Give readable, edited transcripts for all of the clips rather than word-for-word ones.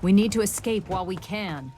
We need to escape while we can.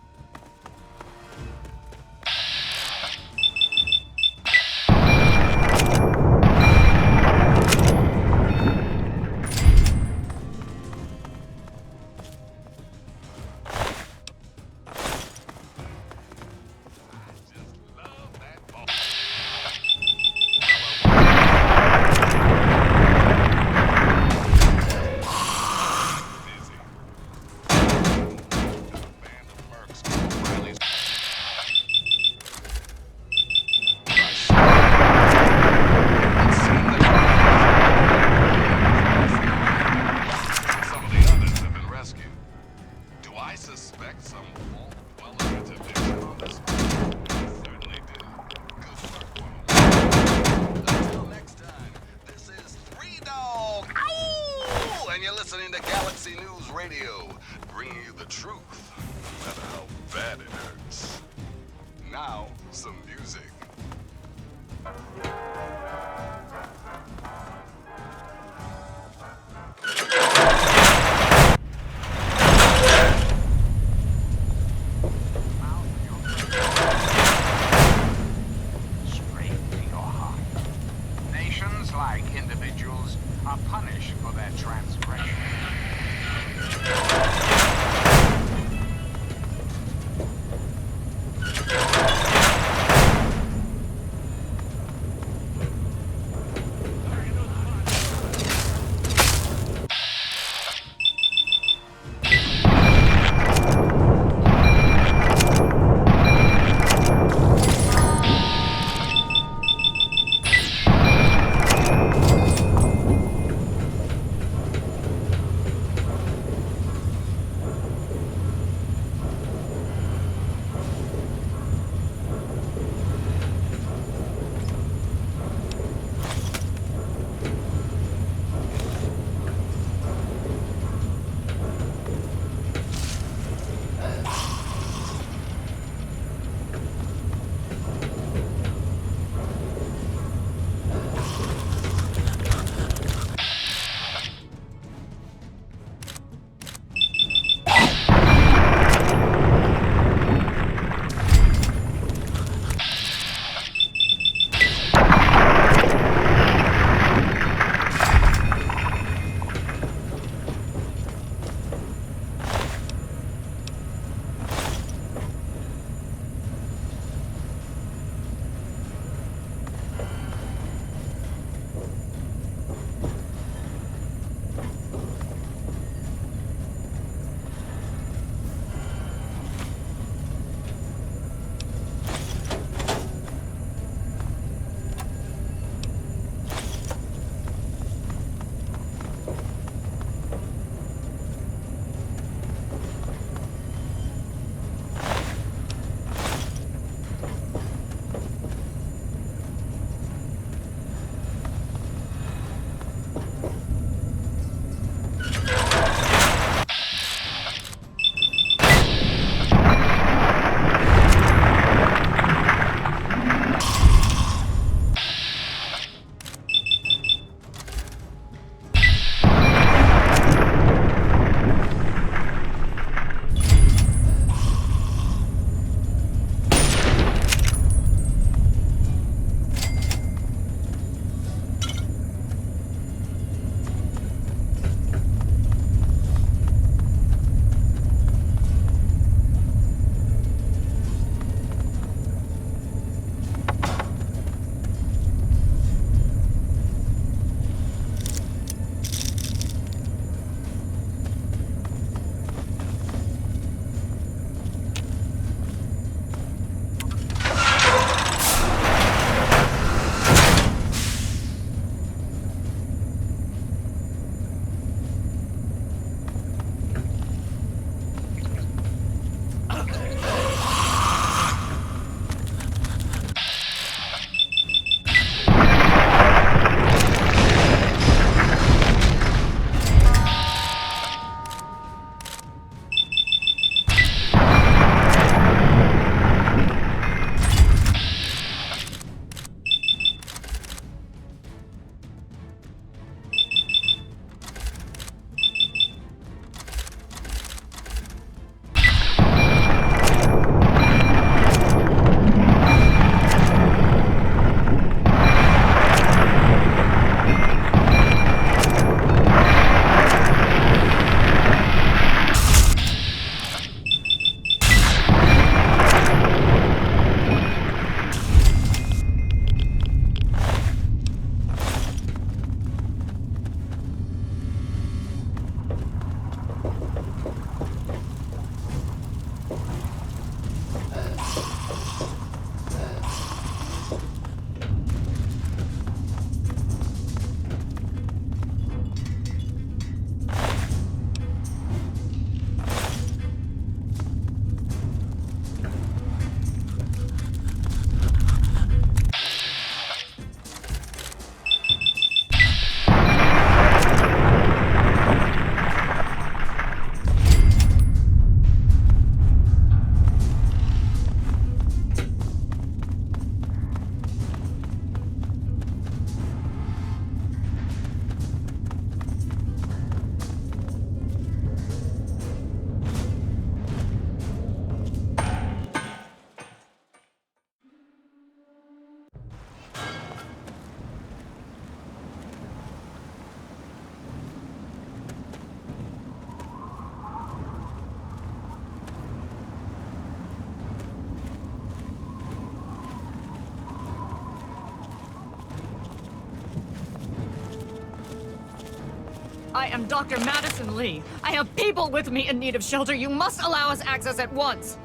I am Dr. Madison Lee. I have people with me in need of shelter. You must allow us access at once.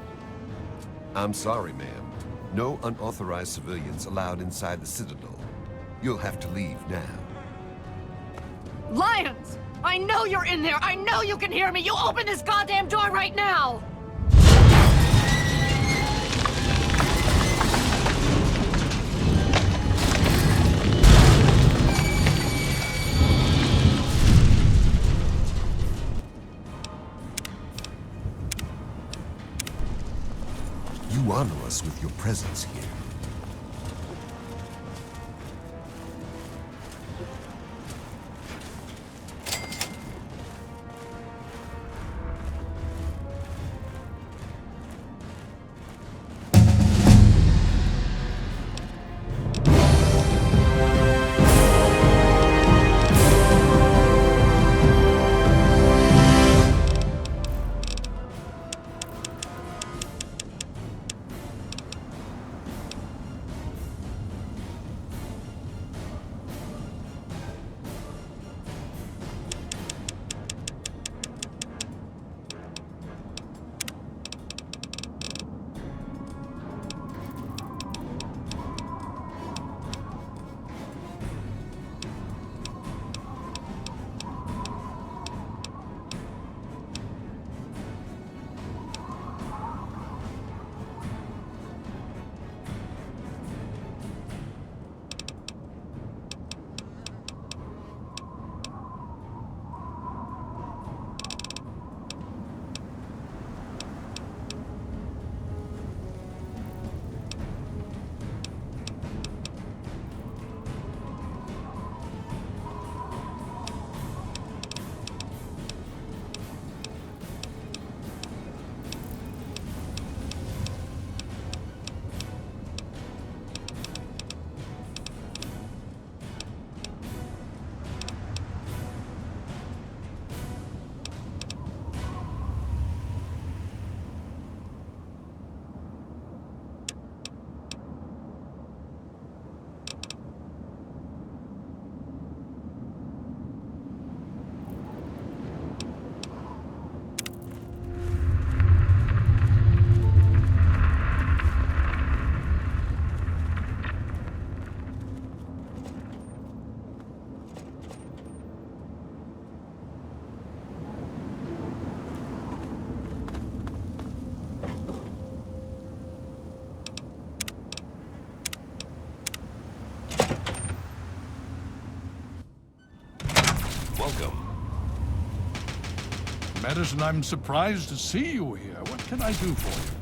I'm sorry, ma'am. No unauthorized civilians allowed inside the Citadel. You'll have to leave now. Lions! I know you're in there! I know you can hear me! You open this goddamn door right now! You honor us with your presence here. Welcome. Madison, I'm surprised to see you here. What can I do for you?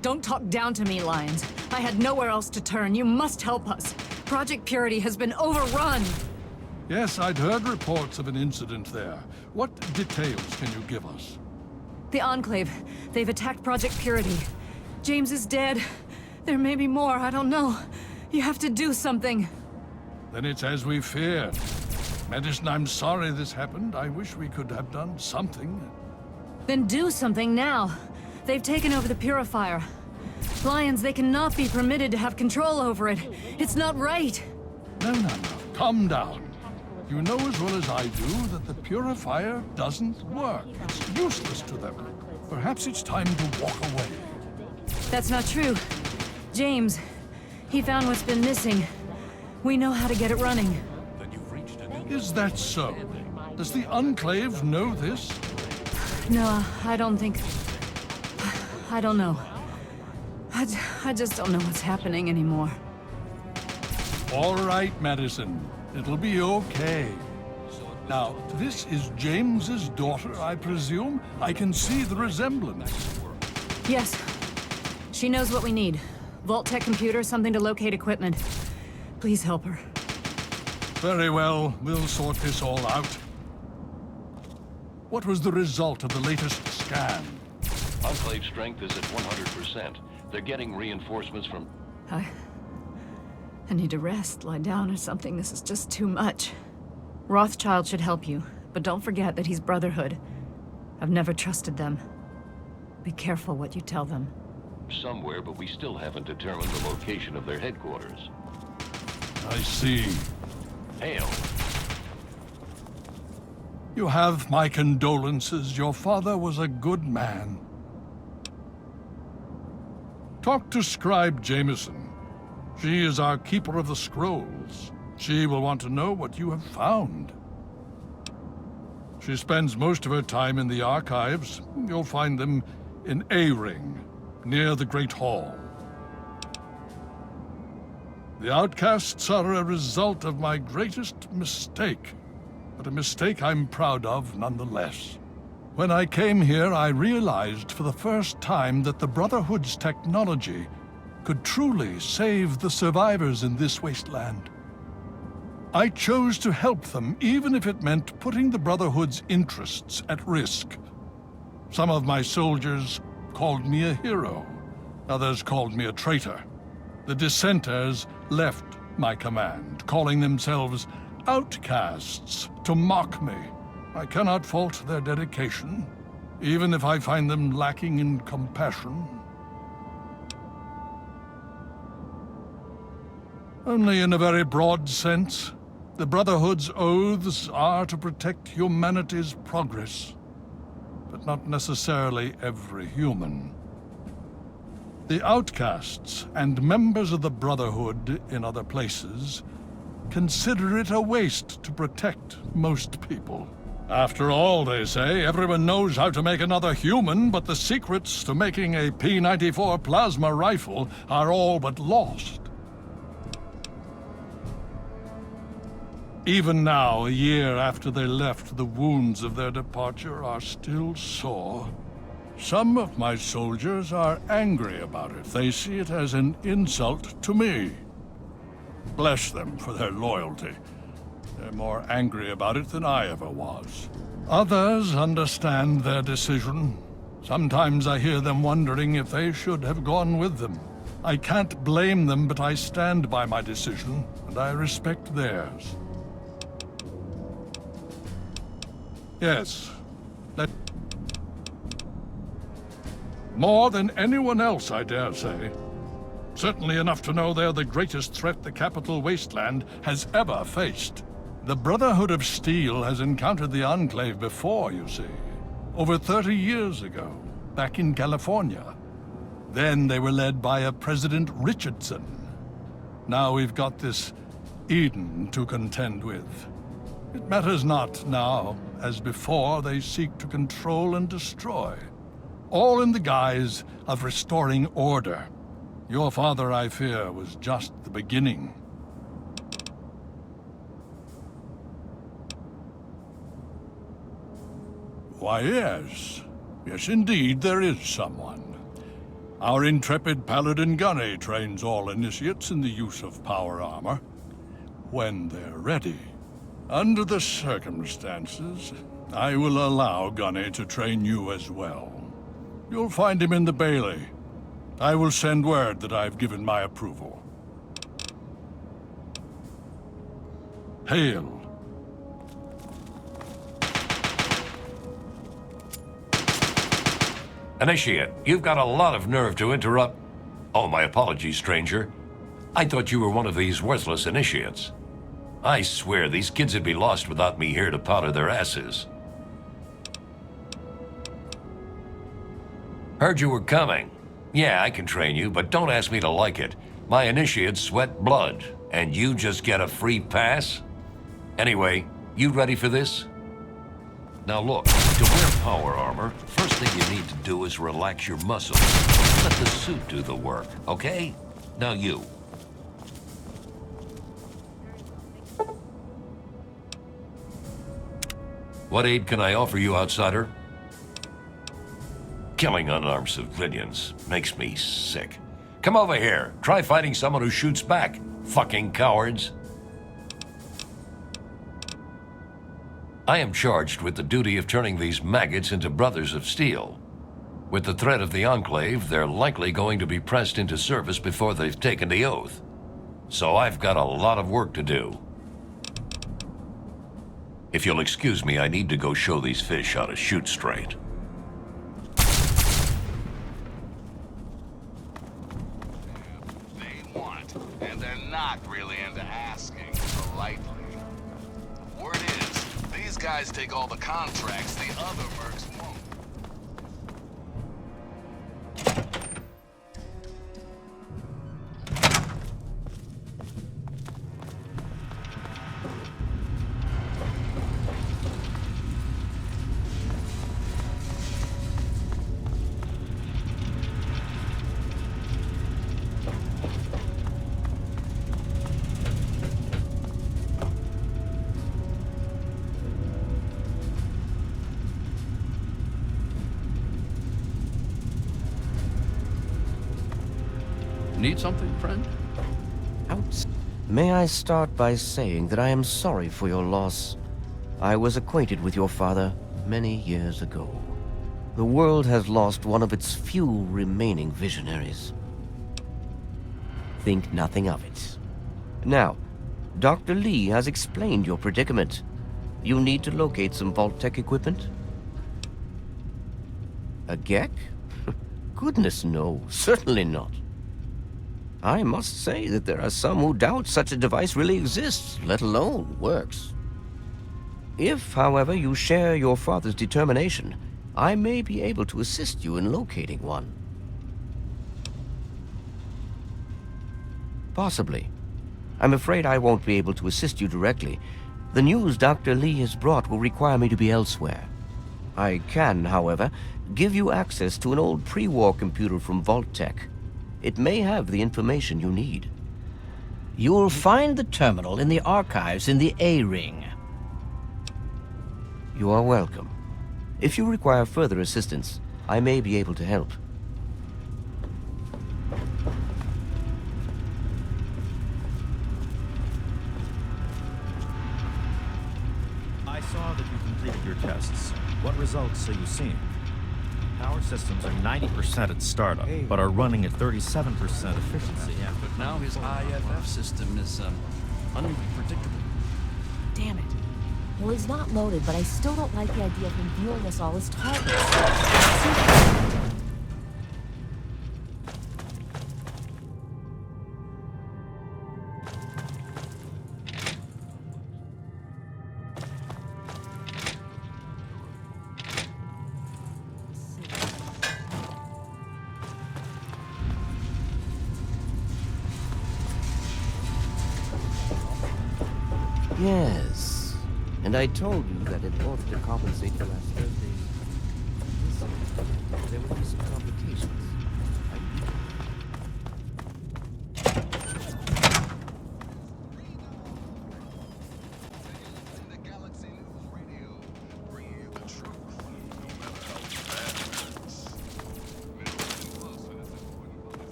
Don't talk down to me, Lions. I had nowhere else to turn. You must help us. Project Purity has been overrun. Yes, I'd heard reports of an incident there. What details can you give us? The Enclave. They've attacked Project Purity. James is dead. There may be more, I don't know. You have to do something. Then it's as we feared. Madison, I'm sorry this happened. I wish we could have done something. Then do something now. They've taken over the Purifier. Lions, they cannot be permitted to have control over it. It's not right. No. Calm down. You know as well as I do that the Purifier doesn't work. It's useless to them. Perhaps it's time to walk away. That's not true. James, he found what's been missing. We know how to get it running. Is that so? Does the Enclave know this? No, I don't think... I don't know. I just don't know what's happening anymore. All right, Madison. It'll be okay. Now, this is James's daughter, I presume? I can see the resemblance. Yes. She knows what we need. Vault-Tec computer, something to locate equipment. Please help her. Very well. We'll sort this all out. What was the result of the latest scan? Enclave strength is at 100%. They're getting reinforcements from... I need to rest, lie down or something. This is just too much. Rothschild should help you, but don't forget that he's Brotherhood. I've never trusted them. Be careful what you tell them. somewhere, but we still haven't determined the location of their headquarters. I see. Hail. You have my condolences. Your father was a good man. Talk to Scribe Jameson. She is our keeper of the scrolls. She will want to know what you have found. She spends most of her time in the archives. You'll find them in A-Ring, near the Great Hall. The outcasts are a result of my greatest mistake, but a mistake I'm proud of nonetheless. When I came here, I realized for the first time that the Brotherhood's technology could truly save the survivors in this wasteland. I chose to help them, even if it meant putting the Brotherhood's interests at risk. Some of my soldiers called me a hero. Others called me a traitor. The dissenters left my command, calling themselves outcasts to mock me. I cannot fault their dedication, even if I find them lacking in compassion. Only in a very broad sense. The Brotherhood's oaths are to protect humanity's progress, but not necessarily every human. The outcasts and members of the Brotherhood in other places consider it a waste to protect most people. After all, they say, everyone knows how to make another human, but the secrets to making a P-94 plasma rifle are all but lost. Even now, a year after they left, the wounds of their departure are still sore. Some of my soldiers are angry about it. They see it as an insult to me. Bless them for their loyalty. They're more angry about it than I ever was. Others understand their decision. Sometimes I hear them wondering if they should have gone with them. I can't blame them, but I stand by my decision, and I respect theirs. Yes. More than anyone else, I dare say. Certainly enough to know they're the greatest threat the Capital Wasteland has ever faced. The Brotherhood of Steel has encountered the Enclave before, you see. Over 30 years ago, back in California. Then they were led by a President Richardson. Now we've got this Eden to contend with. It matters not now. As before, they seek to control and destroy. All in the guise of restoring order. Your father, I fear, was just the beginning. Why, yes. Yes, indeed, there is someone. Our intrepid Paladin Gunny trains all initiates in the use of power armor. When they're ready. Under the circumstances, I will allow Gunny to train you as well. You'll find him in the Bailey. I will send word that I've given my approval. Hail. Initiate, you've got a lot of nerve to interrupt. Oh, my apologies, stranger. I thought you were one of these worthless initiates. I swear these kids would be lost without me here to powder their asses. Heard you were coming. Yeah, I can train you, but don't ask me to like it. My initiates sweat blood, and you just get a free pass? Anyway, you ready for this? Now look, to wear power armor, first thing you need to do is relax your muscles. Let the suit do the work, okay? Now you. What aid can I offer you, outsider? Killing unarmed civilians makes me sick. Come over here. Try fighting someone who shoots back. Fucking cowards. I am charged with the duty of turning these maggots into brothers of steel. With the threat of the Enclave, they're likely going to be pressed into service before they've taken the oath. So I've got a lot of work to do. If you'll excuse me, I need to go show these fish how to shoot straight. They want, and they're not really into asking politely. Word is, the These guys take all the contracts, the other mercs won't. Need something, friend? May I start by saying that I am sorry for your loss. I was acquainted with your father many years ago. The world has lost one of its few remaining visionaries. Think nothing of it. Now, Dr. Lee has explained your predicament. You need to locate some Vault-Tec equipment? A Gek? Goodness no, certainly not. I must say that there are some who doubt such a device really exists, let alone works. If, however, you share your father's determination, I may be able to assist you in locating one. Possibly. I'm afraid I won't be able to assist you directly. The news Dr. Lee has brought will require me to be elsewhere. I can, however, give you access to an old pre-war computer from Vault-Tec. It may have the information you need. You'll find the terminal in the archives in the A-Ring. You are welcome. If you require further assistance, I may be able to help. I saw that you completed your tests. What results are you seeing? Power systems are 90% at startup, but are running at 37% efficiency. Yeah, but now his IFF system is, unpredictable. Damn it. Well, he's not loaded, but I still don't like the idea of him viewing us all as targets. Yes. And I told you that in order to compensate for last Thursday's visit, there would be some complications.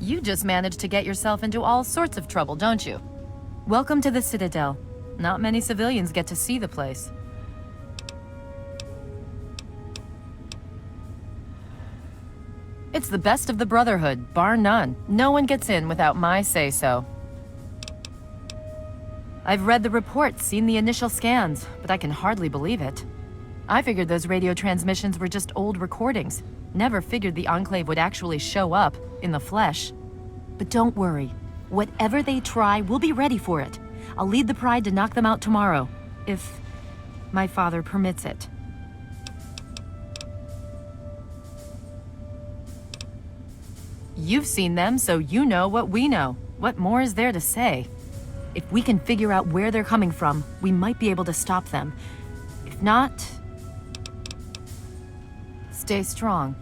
You just managed to get yourself into all sorts of trouble, don't you? Welcome to the Citadel. Not many civilians get to see the place. It's the best of the Brotherhood, bar none. No one gets in without my say-so. I've read the reports, seen the initial scans, but I can hardly believe it. I figured those radio transmissions were just old recordings. Never figured the Enclave would actually show up, in the flesh. But don't worry. Whatever they try, we'll be ready for it. I'll lead the Pride to knock them out tomorrow, if my father permits it. You've seen them, so you know what we know. What more is there to say? If we can figure out where they're coming from, we might be able to stop them. If not, stay strong.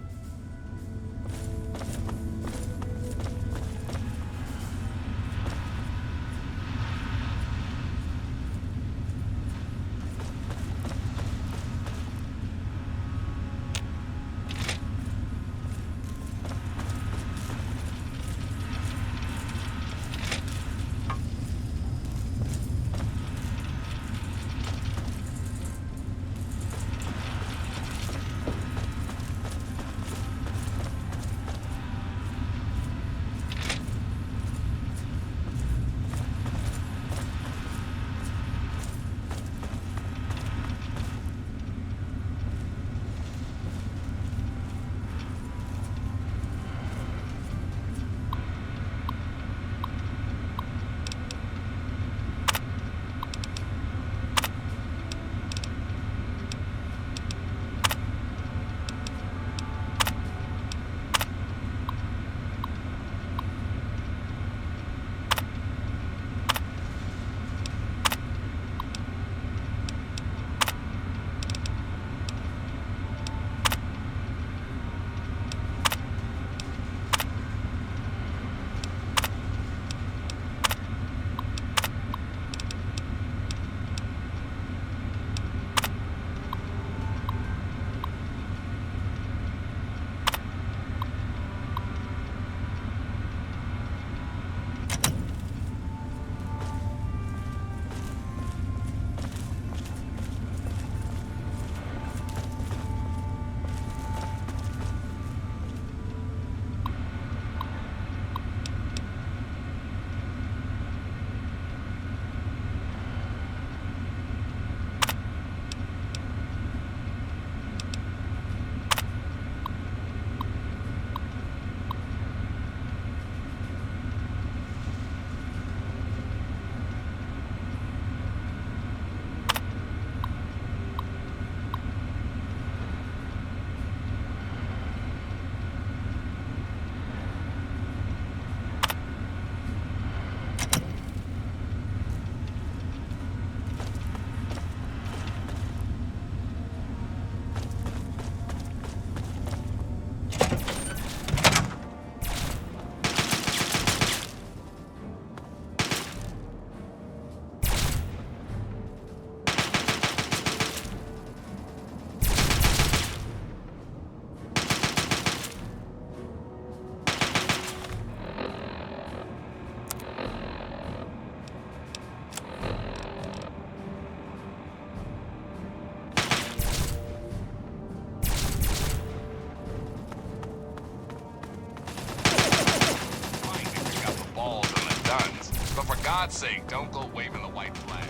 God's sake, don't go waving the white flag.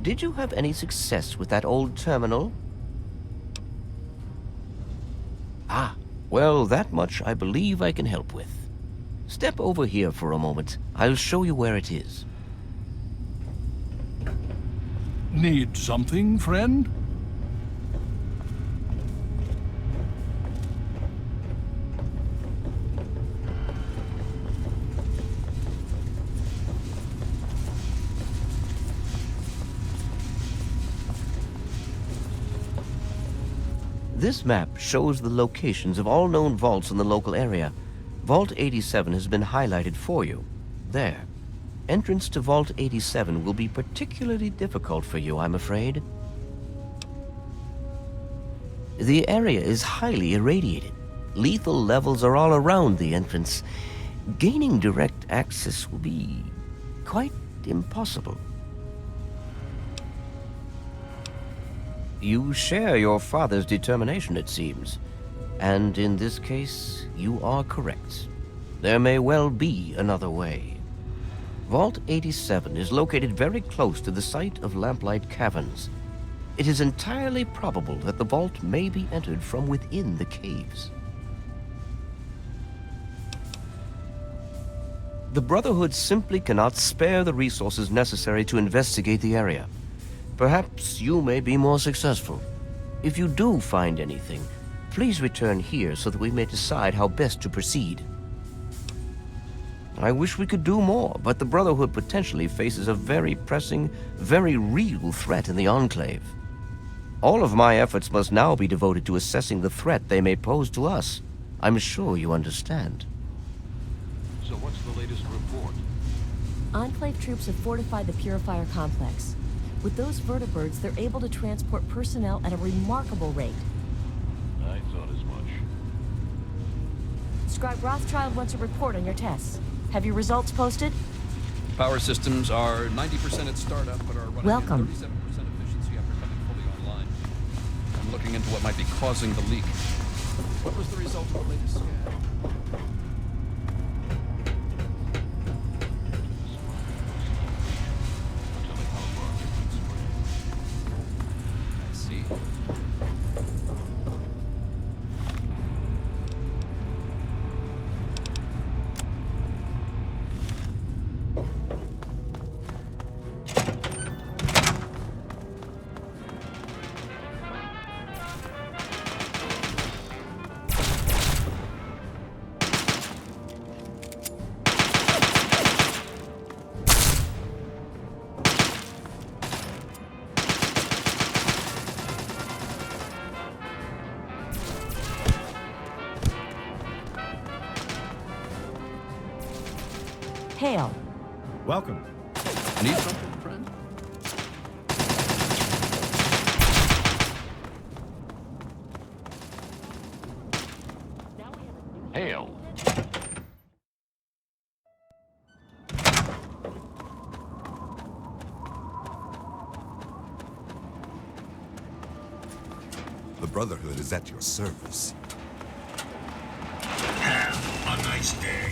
Did you have any success with that old terminal? Ah, well, that much I believe I can help with. Step over here for a moment. I'll show you where it is. Need something, friend? This map shows the locations of all known vaults in the local area. Vault 87 has been highlighted for you. There. Entrance to Vault 87 will be particularly difficult for you, I'm afraid. The area is highly irradiated. Lethal levels are all around the entrance. Gaining direct access will be quite impossible. You share your father's determination, it seems. And in this case, you are correct. There may well be another way. Vault 87 is located very close to the site of Lamplight Caverns. It is entirely probable that the vault may be entered from within the caves. The Brotherhood simply cannot spare the resources necessary to investigate the area. Perhaps you may be more successful. If you do find anything, please return here so that we may decide how best to proceed. I wish we could do more, but the Brotherhood potentially faces a very pressing, very real threat in the Enclave. All of my efforts must now be devoted to assessing the threat they may pose to us. I'm sure you understand. So what's the latest report? Enclave troops have fortified the Purifier complex. With those vertibirds, they're able to transport personnel at a remarkable rate. I thought as much. Scribe Rothschild wants a report on your tests. Have your results posted? Power systems are 90% at startup, but are running Welcome. at 37% efficiency after coming fully online. I'm looking into what might be causing the leak. What was the result of the latest scan? I see. Hail. Welcome. Need something, friend? Hail. The Brotherhood is at your service. Have a nice day.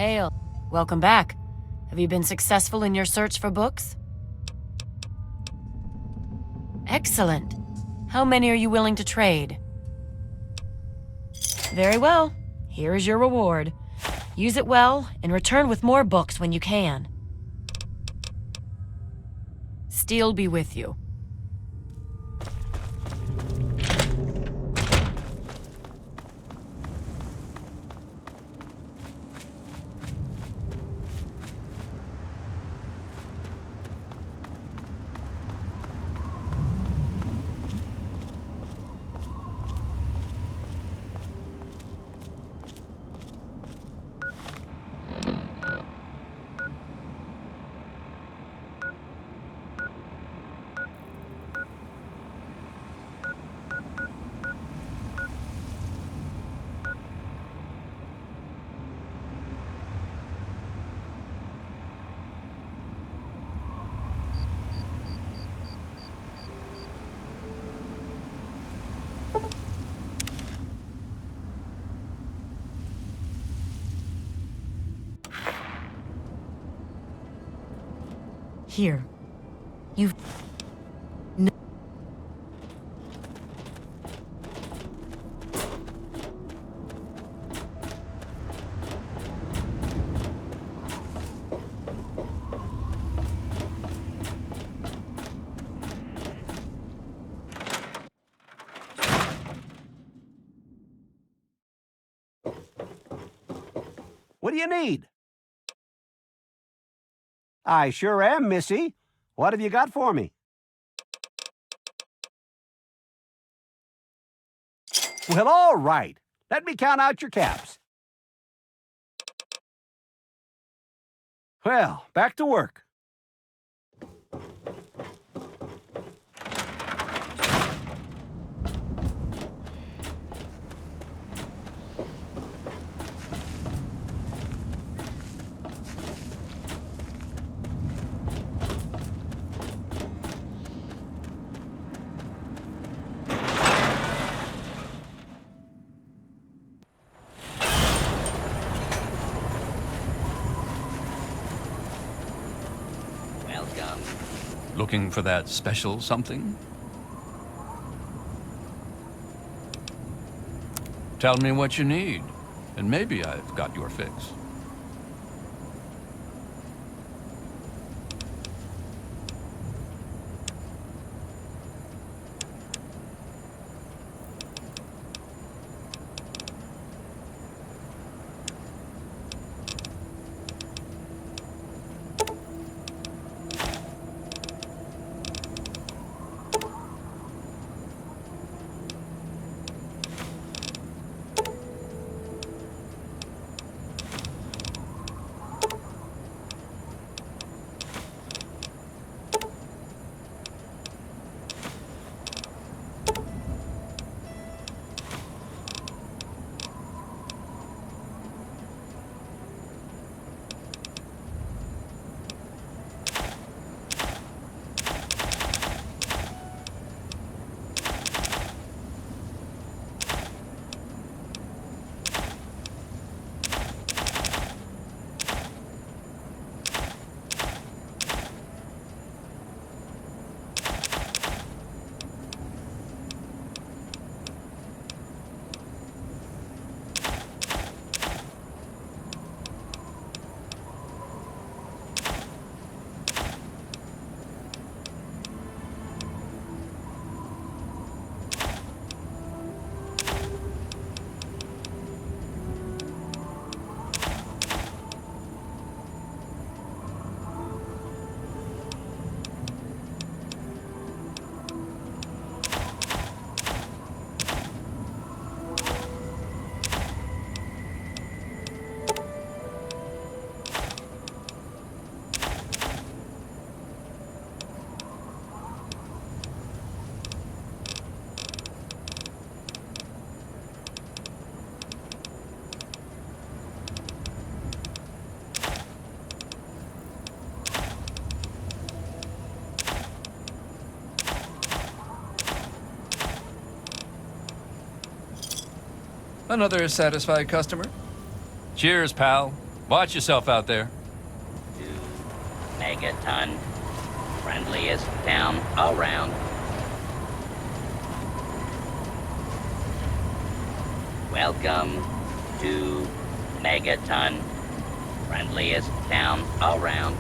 Hail. Welcome back. Have you been successful in your search for books? Excellent. How many are you willing to trade? Very well. Here is your reward. Use it well and return with more books when you can. Steel be with you. Here. You've... No. What do you need? I sure am, Missy. What have you got for me? Well, all right. Let me count out your caps. Well, back to work. Looking for that special something? Tell me what you need, and maybe I've got your fix. Another satisfied customer? Cheers, pal. Watch yourself out there. 2 megaton. Friendliest town around. Welcome to Megaton. Friendliest town around.